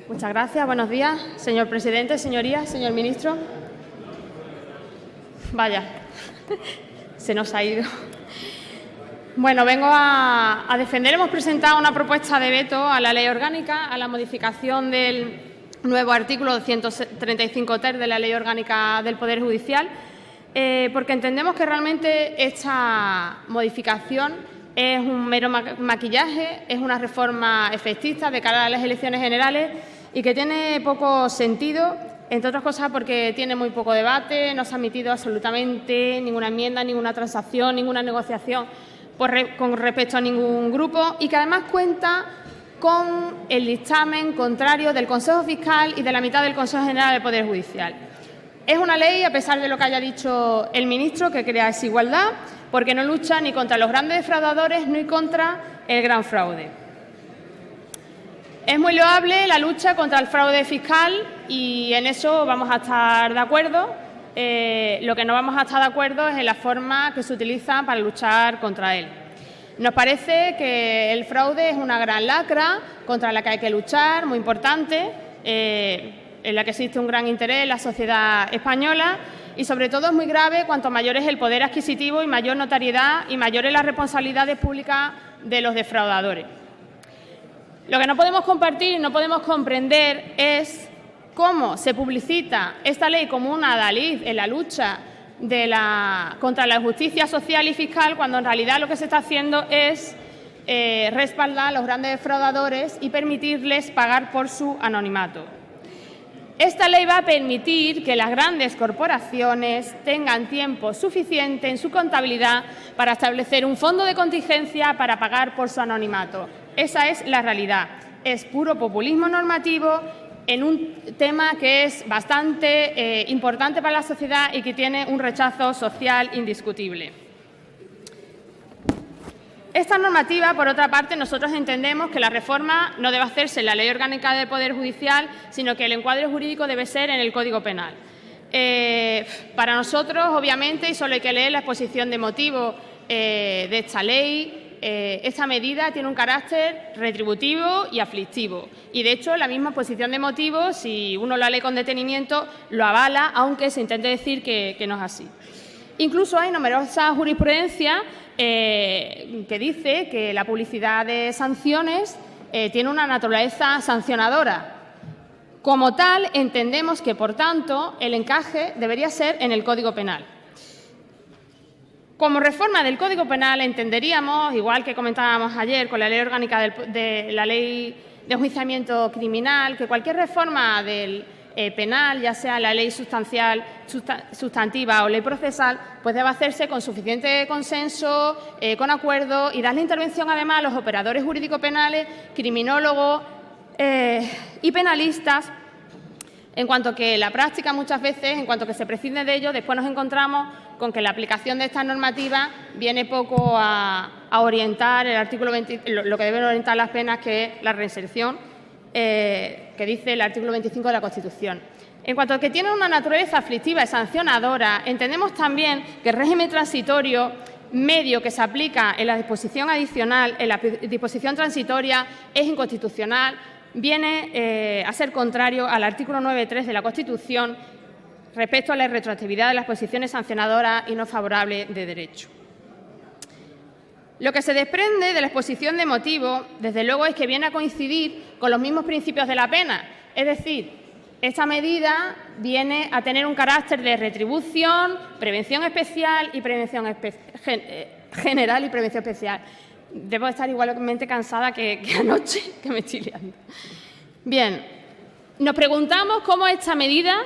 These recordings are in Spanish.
Muchas gracias. Buenos días, señor presidente, señorías, señor ministro. Vaya, se nos ha ido. Bueno, vengo a defender. Hemos presentado una propuesta de veto a la Ley Orgánica, a la modificación del nuevo artículo 135 ter de la Ley Orgánica del Poder Judicial, porque entendemos que realmente esta modificación es un mero maquillaje, es una reforma efectista de cara a las elecciones generales y que tiene poco sentido, entre otras cosas porque tiene muy poco debate, no se ha admitido absolutamente ninguna enmienda, ninguna transacción, ninguna negociación con respecto a ningún grupo y que además cuenta con el dictamen contrario del Consejo Fiscal y de la mitad del Consejo General del Poder Judicial. Es una ley, a pesar de lo que haya dicho el ministro, que crea desigualdad, porque no lucha ni contra los grandes defraudadores ni contra el gran fraude. Es muy loable la lucha contra el fraude fiscal y en eso vamos a estar de acuerdo. Lo que no vamos a estar de acuerdo es en la forma que se utiliza para luchar contra él. Nos parece que el fraude es una gran lacra contra la que hay que luchar, muy importante, en la que existe un gran interés en la sociedad española y, sobre todo, es muy grave cuanto mayor es el poder adquisitivo y mayor notoriedad y mayores las responsabilidades públicas de los defraudadores. Lo que no podemos compartir y no podemos comprender es cómo se publicita esta ley como una adalid en la lucha contra la injusticia social y fiscal, cuando en realidad lo que se está haciendo es respaldar a los grandes defraudadores y permitirles pagar por su anonimato. Esta ley va a permitir que las grandes corporaciones tengan tiempo suficiente en su contabilidad para establecer un fondo de contingencia para pagar por su anonimato. Esa es la realidad. Es puro populismo normativo en un tema que es bastante importante para la sociedad y que tiene un rechazo social indiscutible. Esta normativa, por otra parte, nosotros entendemos que la reforma no debe hacerse en la Ley Orgánica del Poder Judicial, sino que el encuadre jurídico debe ser en el Código Penal. Para nosotros, obviamente, y solo hay que leer la exposición de motivos de esta ley, esta medida tiene un carácter retributivo y aflictivo. Y, de hecho, la misma exposición de motivos, si uno la lee con detenimiento, lo avala, aunque se intente decir que no es así. Incluso hay numerosa jurisprudencia que dice que la publicidad de sanciones tiene una naturaleza sancionadora. Como tal, entendemos que, por tanto, el encaje debería ser en el Código Penal. Como reforma del Código Penal entenderíamos, igual que comentábamos ayer con la Ley Orgánica de la Ley de Enjuiciamiento Criminal, que cualquier reforma del penal, ya sea la ley sustantiva o ley procesal, pues debe hacerse con suficiente consenso, con acuerdo y darle intervención además a los operadores jurídico-penales, criminólogos y penalistas, en cuanto que la práctica muchas veces, en cuanto que se prescinde de ello, después nos encontramos con que la aplicación de esta normativa viene poco a orientar el artículo 20, lo que deben orientar las penas, que es la reinserción, que dice el artículo 25 de la Constitución. En cuanto a que tiene una naturaleza aflictiva y sancionadora, entendemos también que el régimen transitorio medio que se aplica en la disposición adicional, en la disposición transitoria, es inconstitucional, viene a ser contrario al artículo 9.3 de la Constitución respecto a la retroactividad de las posiciones sancionadoras y no favorables de derecho. Lo que se desprende de la exposición de motivos, desde luego, es que viene a coincidir con los mismos principios de la pena. Es decir, esta medida viene a tener un carácter de retribución, prevención especial y prevención general y prevención especial. Debo estar igualmente cansada que anoche, que me estoy liando. Bien, nos preguntamos cómo esta medida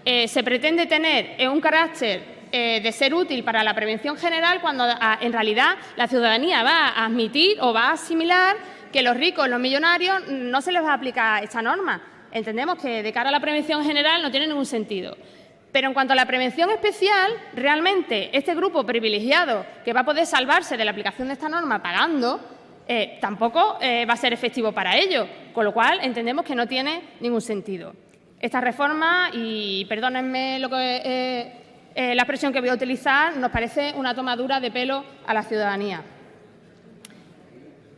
se pretende tener un carácter de ser útil para la prevención general cuando en realidad la ciudadanía va a admitir o va a asimilar que los ricos, los millonarios, no se les va a aplicar esta norma. Entendemos que de cara a la prevención general no tiene ningún sentido. Pero en cuanto a la prevención especial, realmente este grupo privilegiado que va a poder salvarse de la aplicación de esta norma pagando, tampoco va a ser efectivo para ello, con lo cual entendemos que no tiene ningún sentido. Esta reforma, y perdónenme la expresión que voy a utilizar, nos parece una tomadura de pelo a la ciudadanía.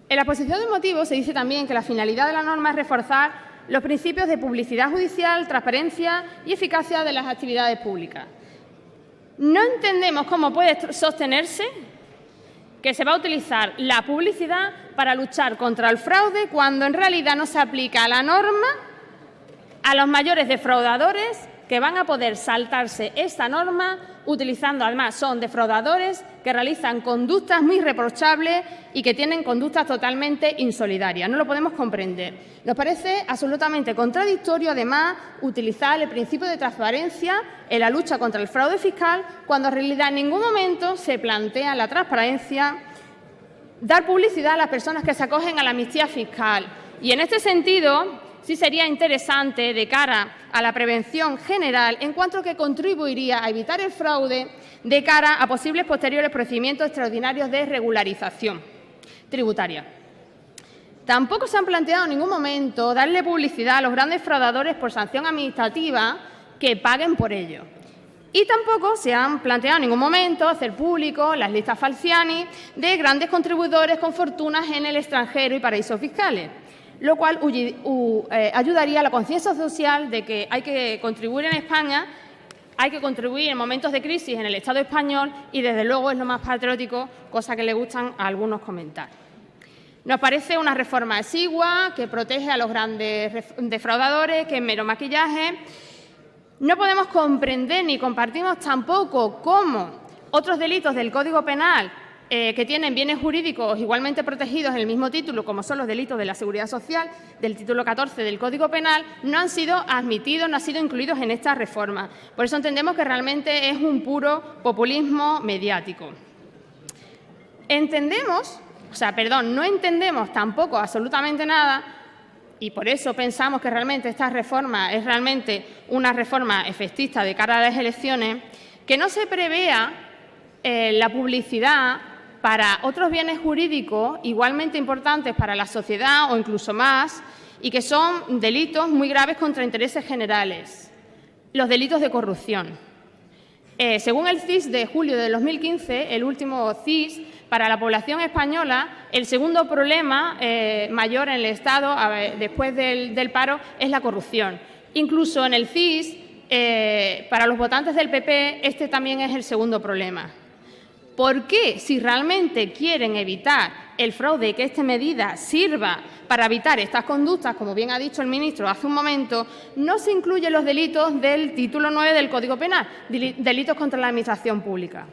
En la exposición de motivos se dice también que la finalidad de la norma es reforzar los principios de publicidad judicial, transparencia y eficacia de las actividades públicas. No entendemos cómo puede sostenerse que se va a utilizar la publicidad para luchar contra el fraude cuando en realidad no se aplica la norma a los mayores defraudadores que van a poder saltarse esta norma utilizando, además, son defraudadores que realizan conductas muy reprochables y que tienen conductas totalmente insolidarias. No lo podemos comprender. Nos parece absolutamente contradictorio, además, utilizar el principio de transparencia en la lucha contra el fraude fiscal cuando en realidad en ningún momento se plantea la transparencia, dar publicidad a las personas que se acogen a la amnistía fiscal. Y en este sentido, sí sería interesante, de cara a la prevención general, en cuanto que contribuiría a evitar el fraude de cara a posibles posteriores procedimientos extraordinarios de regularización tributaria. Tampoco se han planteado en ningún momento darle publicidad a los grandes fraudadores por sanción administrativa que paguen por ello. Y tampoco se han planteado en ningún momento hacer público las listas Falciani de grandes contribuidores con fortunas en el extranjero y paraísos fiscales, lo cual ayudaría a la conciencia social de que hay que contribuir en España, hay que contribuir en momentos de crisis en el Estado español y, desde luego, es lo más patriótico, cosa que le gustan a algunos comentar. Nos parece una reforma exigua que protege a los grandes defraudadores, que es mero maquillaje. No podemos comprender ni compartimos tampoco cómo otros delitos del Código Penal que tienen bienes jurídicos igualmente protegidos en el mismo título, como son los delitos de la Seguridad Social, del título 14 del Código Penal, no han sido admitidos, no han sido incluidos en esta reforma. Por eso entendemos que realmente es un puro populismo mediático. No entendemos tampoco absolutamente nada, y por eso pensamos que realmente esta reforma es realmente una reforma efectista de cara a las elecciones, que no se prevea la publicidad para otros bienes jurídicos igualmente importantes para la sociedad o incluso más, y que son delitos muy graves contra intereses generales, los delitos de corrupción. Según el CIS de julio de 2015, el último CIS, para la población española, el segundo problema mayor en el Estado, después del paro, es la corrupción. Incluso en el CIS, para los votantes del PP, este también es el segundo problema. ¿Por qué, si realmente quieren evitar el fraude y que esta medida sirva para evitar estas conductas, como bien ha dicho el ministro hace un momento, no se incluyen los delitos del título 9 del Código Penal, delitos contra la Administración pública?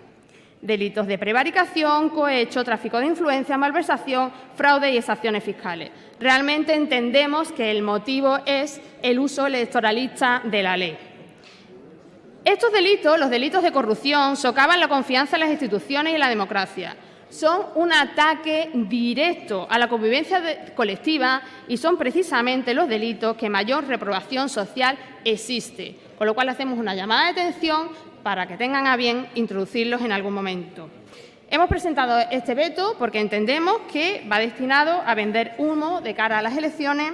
Delitos de prevaricación, cohecho, tráfico de influencia, malversación, fraude y exacciones fiscales. Realmente entendemos que el motivo es el uso electoralista de la ley. Estos delitos, los delitos de corrupción, socavan la confianza en las instituciones y en la democracia. Son un ataque directo a la convivencia colectiva y son precisamente los delitos que mayor reprobación social existe, con lo cual hacemos una llamada de atención para que tengan a bien introducirlos en algún momento. Hemos presentado este veto porque entendemos que va destinado a vender humo de cara a las elecciones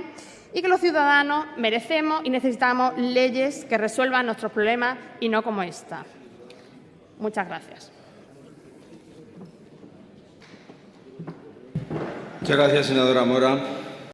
y que los ciudadanos merecemos y necesitamos leyes que resuelvan nuestros problemas y no como esta. Muchas gracias. Muchas gracias, senadora Mora.